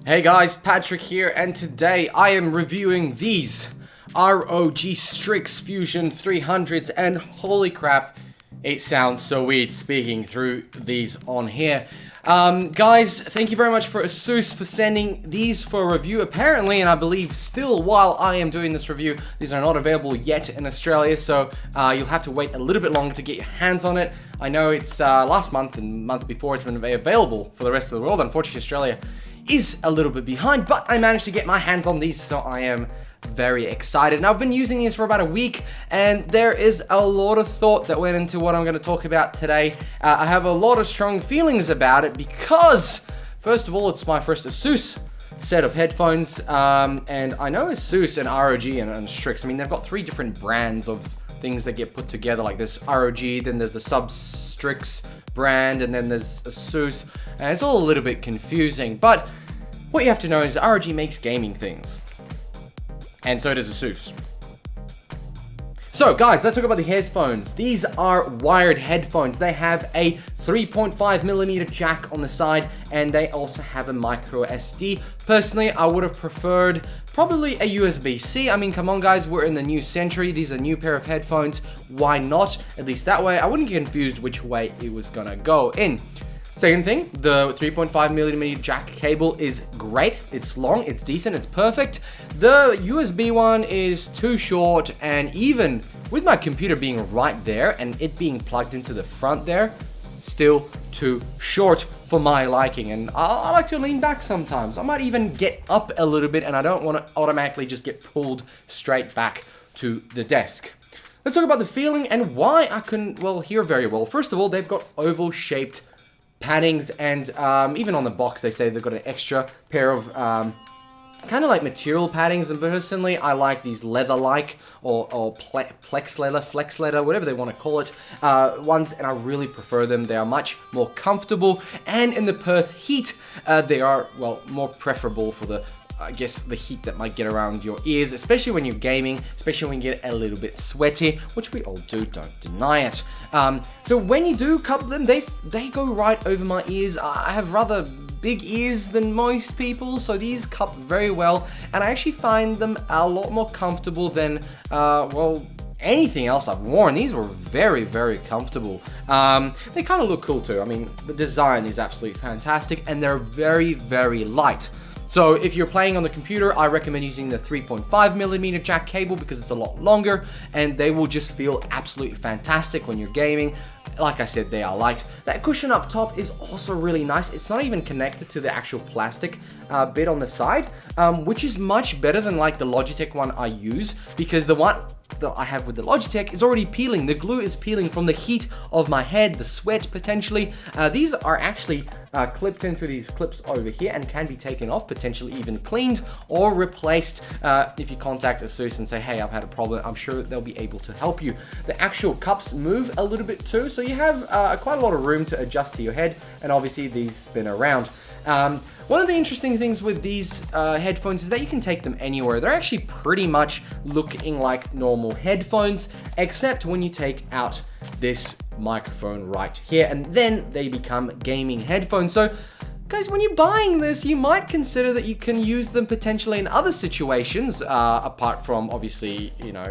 Hey guys, Patrick here, and today I am reviewing these ROG Strix Fusion 300s, and holy crap, it sounds so weird speaking through these on here. Guys, thank you very much for ASUS for sending these for review. Apparently, and I believe still while I am doing this review, these are not available yet in Australia, so you'll have to wait a little bit longer to get your hands on it. I know it's last month and month before it's been available for the rest of the world. Unfortunately, Australia is a little bit behind, but I managed to get my hands on these, so I am very excited. And I've been using these for about a week, and there is a lot of thought that went into what I'm going to talk about today. I have a lot of strong feelings about it because, first of all, it's my first ASUS set of headphones, and I know ASUS and ROG and Strix, I mean, they've got three different brands of things that get put together, like this ROG, then there's the Strix brand, and then there's ASUS, and it's all a little bit confusing. But what you have to know is ROG makes gaming things, and so does ASUS. So guys, let's talk about the headphones. These are wired headphones. They have a 3.5mm jack on the side, and they also have a micro SD. Personally, I would have preferred probably a USB-C. I mean, come on guys, we're in the new century. These are a new pair of headphones. Why not? At least that way, I wouldn't get confused which way it was gonna go in. Second thing, the 3.5mm jack cable is great. It's long, it's decent, it's perfect. The USB one is too short, and even with my computer being right there and it being plugged into the front there, still too short for my liking. And I like to lean back sometimes. I might even get up a little bit, and I don't want to automatically just get pulled straight back to the desk. Let's talk about the feeling and why I couldn't, well, hear very well. First of all, they've got oval-shaped paddings, and even on the box they say they've got an extra pair of kind of like material paddings, and personally I like these leather-like or flex leather, whatever they want to call it, ones, and I really prefer them. They are much more comfortable, and in the Perth heat they are, well, more preferable for the, I guess, the heat that might get around your ears, especially when you're gaming, especially when you get a little bit sweaty, which we all do, don't deny it. So when you do cup them, they go right over my ears. I have rather big ears than most people, so these cup very well, and I actually find them a lot more comfortable than, well, anything else I've worn. These were very, very comfortable. They kind of look cool too. I mean, the design is absolutely fantastic, and they're very, very light. So if you're playing on the computer, I recommend using the 3.5mm jack cable because it's a lot longer, and they will just feel absolutely fantastic when you're gaming. Like I said, they are light. That cushion up top is also really nice. It's not even connected to the actual plastic bit on the side, which is much better than like the Logitech one I use, because the one that I have with the Logitech is already peeling. The glue is peeling from the heat of my head, the sweat potentially. These are actually clipped in through these clips over here and can be taken off, potentially even cleaned or replaced. If you contact ASUS and say, hey, I've had a problem, I'm sure they'll be able to help you. The actual cups move a little bit too, so you have quite a lot of room to adjust to your head, and obviously these spin around. One of the interesting things with these headphones is that you can take them anywhere. They're actually pretty much looking like normal headphones, except when you take out this microphone right here, and then they become gaming headphones. So guys, when you're buying this, you might consider that you can use them potentially in other situations, apart from, obviously, you know,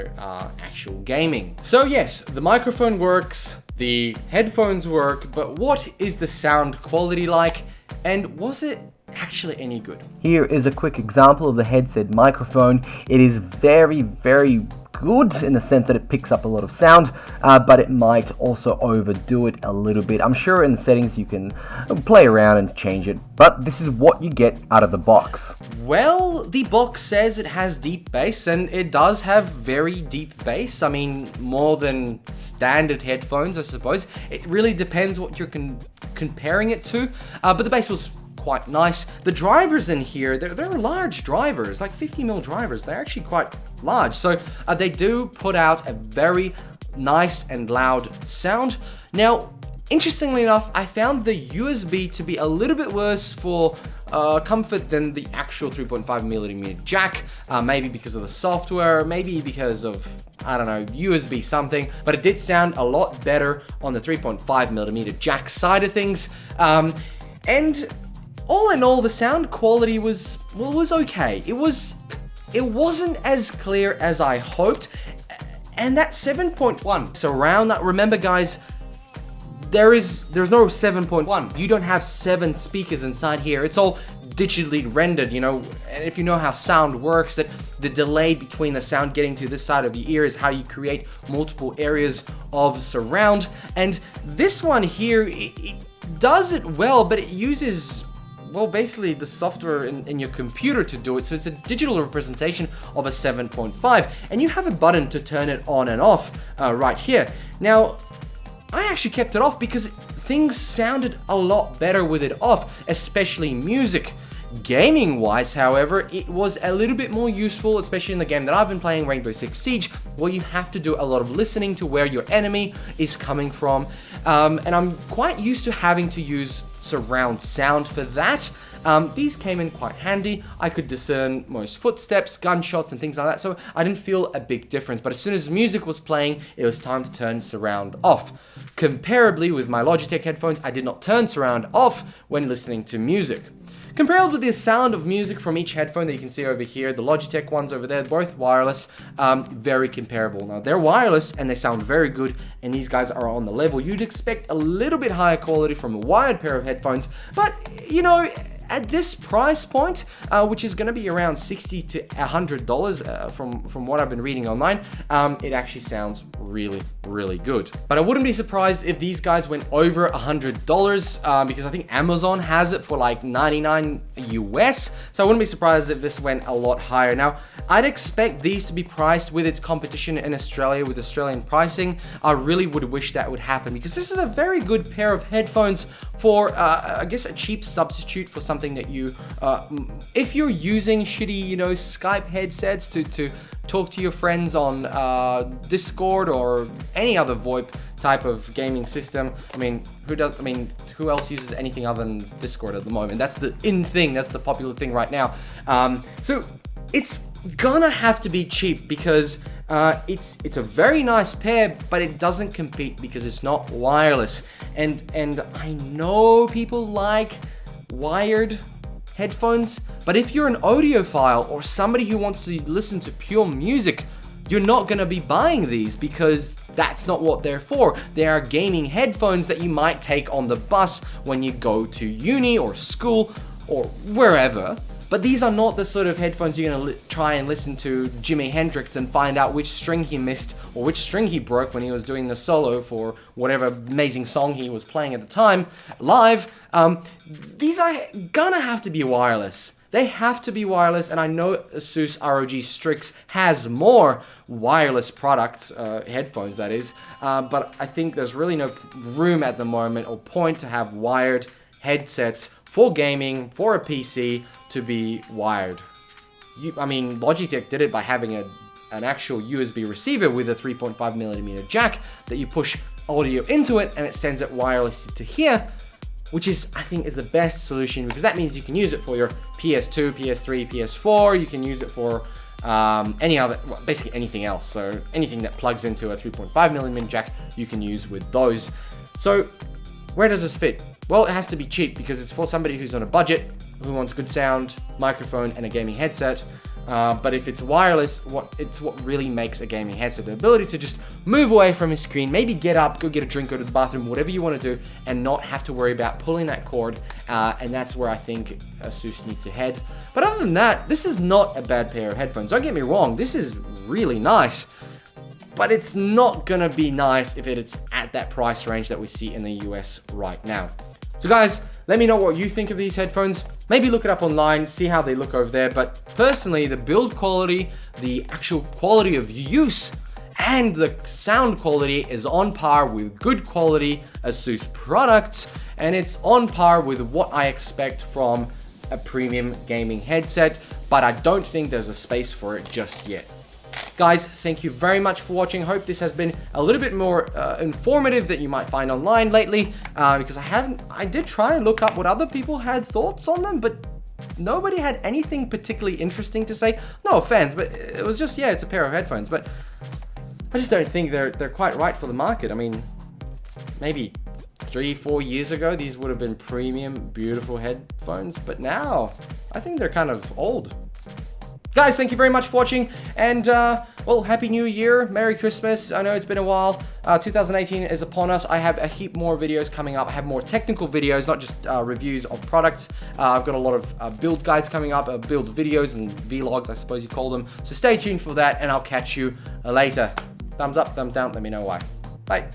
actual gaming. So yes, the microphone works, the headphones work, but what is the sound quality like, and was it actually any good? Here is a quick example of the headset microphone. It is very, very good in the sense that it picks up a lot of sound, but it might also overdo it a little bit. I'm sure in the settings you can play around and change it, but this is what you get out of the box. Well, the box says it has deep bass, and it does have very deep bass. I mean, more than standard headphones, I suppose. It really depends what you're comparing it to, but the bass was quite nice. The drivers in here, they're large drivers, like 50mm drivers. They're actually quite large, so they do put out a very nice and loud sound. Now, interestingly enough, I found the USB to be a little bit worse for comfort than the actual 3.5mm jack, maybe because of the software, maybe because of, I don't know, USB something, but it did sound a lot better on the 3.5mm jack side of things. And all in all, the sound quality was okay. It wasn't as clear as I hoped. And that 7.1 surround, that, remember guys, there's no 7.1. You don't have 7 speakers inside here. It's all digitally rendered, you know. And if you know how sound works, that the delay between the sound getting to this side of your ear is how you create multiple areas of surround. And this one here, it does it well, but it uses, well, basically the software in your computer to do it. So it's a digital representation of a 7.5, and you have a button to turn it on and off right here. Now, I actually kept it off because things sounded a lot better with it off, especially music. Gaming wise, however, it was a little bit more useful, especially in the game that I've been playing, Rainbow Six Siege, where you have to do a lot of listening to where your enemy is coming from. And I'm quite used to having to use surround sound for that. These came in quite handy. I could discern most footsteps, gunshots, and things like that, so I didn't feel a big difference. But as soon as music was playing, it was time to turn surround off. Comparably with my Logitech headphones, I did not turn surround off when listening to music. Comparable with the sound of music from each headphone that you can see over here, the Logitech ones over there, both wireless, very comparable. Now, they're wireless and they sound very good, and these guys are on the level. You'd expect a little bit higher quality from a wired pair of headphones, but, you know, at this price point, which is going to be around $60 to $100 from what I've been reading online, it actually sounds really, really good. But I wouldn't be surprised if these guys went over $100 because I think Amazon has it for like 99 US. So I wouldn't be surprised if this went a lot higher. Now, I'd expect these to be priced with its competition in Australia with Australian pricing. I really would wish that would happen because this is a very good pair of headphones for, I guess, a cheap substitute for something that you, if you're using shitty, you know, Skype headsets to talk to your friends on Discord or any other VoIP type of gaming system. I mean, who else uses anything other than Discord at the moment? That's the in thing, that's the popular thing right now. So it's gonna have to be cheap because it's a very nice pair, but it doesn't compete because it's not wireless. And I know people like wired headphones, but if you're an audiophile or somebody who wants to listen to pure music, you're not gonna be buying these because that's not what they're for. They are gaming headphones that you might take on the bus when you go to uni or school or wherever. But these are not the sort of headphones you're gonna try and listen to Jimi Hendrix and find out which string he missed or which string he broke when he was doing the solo for whatever amazing song he was playing at the time, live. These are gonna have to be wireless. They have to be wireless, and I know ASUS ROG Strix has more wireless products, headphones that is, but I think there's really no room at the moment or point to have wired headsets for gaming, for a PC, to be wired. I mean, Logitech did it by having an actual USB receiver with a 3.5mm jack that you push audio into it and it sends it wirelessly to here, which is, I think, is the best solution because that means you can use it for your PS2, PS3, PS4, you can use it for any other, well, basically anything else. So anything that plugs into a 3.5mm jack, you can use with those. So where does this fit? Well, it has to be cheap because it's for somebody who's on a budget, who wants good sound, microphone, and a gaming headset. But if it's wireless, it's what really makes a gaming headset. The ability to just move away from your screen, maybe get up, go get a drink, go to the bathroom, whatever you want to do, and not have to worry about pulling that cord. And that's where I think ASUS needs to head. But other than that, this is not a bad pair of headphones. Don't get me wrong, this is really nice. But it's not gonna be nice if it's at that price range that we see in the US right now. So guys, let me know what you think of these headphones. Maybe look it up online, see how they look over there. But personally, the build quality, the actual quality of use, and the sound quality is on par with good quality ASUS products. And it's on par with what I expect from a premium gaming headset. But I don't think there's a space for it just yet. Guys, thank you very much for watching. Hope this has been a little bit more informative than you might find online lately, because I did try and look up what other people had thoughts on them, but nobody had anything particularly interesting to say. No offense, but it was just, yeah, it's a pair of headphones, but I just don't think they're quite right for the market. I mean, maybe 3-4 years ago, these would have been premium, beautiful headphones, but now I think they're kind of old. Guys, thank you very much for watching, and well, Happy New Year, Merry Christmas. I know it's been a while. 2018 is upon us. I have a heap more videos coming up. I have more technical videos, not just reviews of products. I've got a lot of build guides coming up, build videos and vlogs, I suppose you call them. So stay tuned for that, and I'll catch you later. Thumbs up, thumbs down, let me know why. Bye.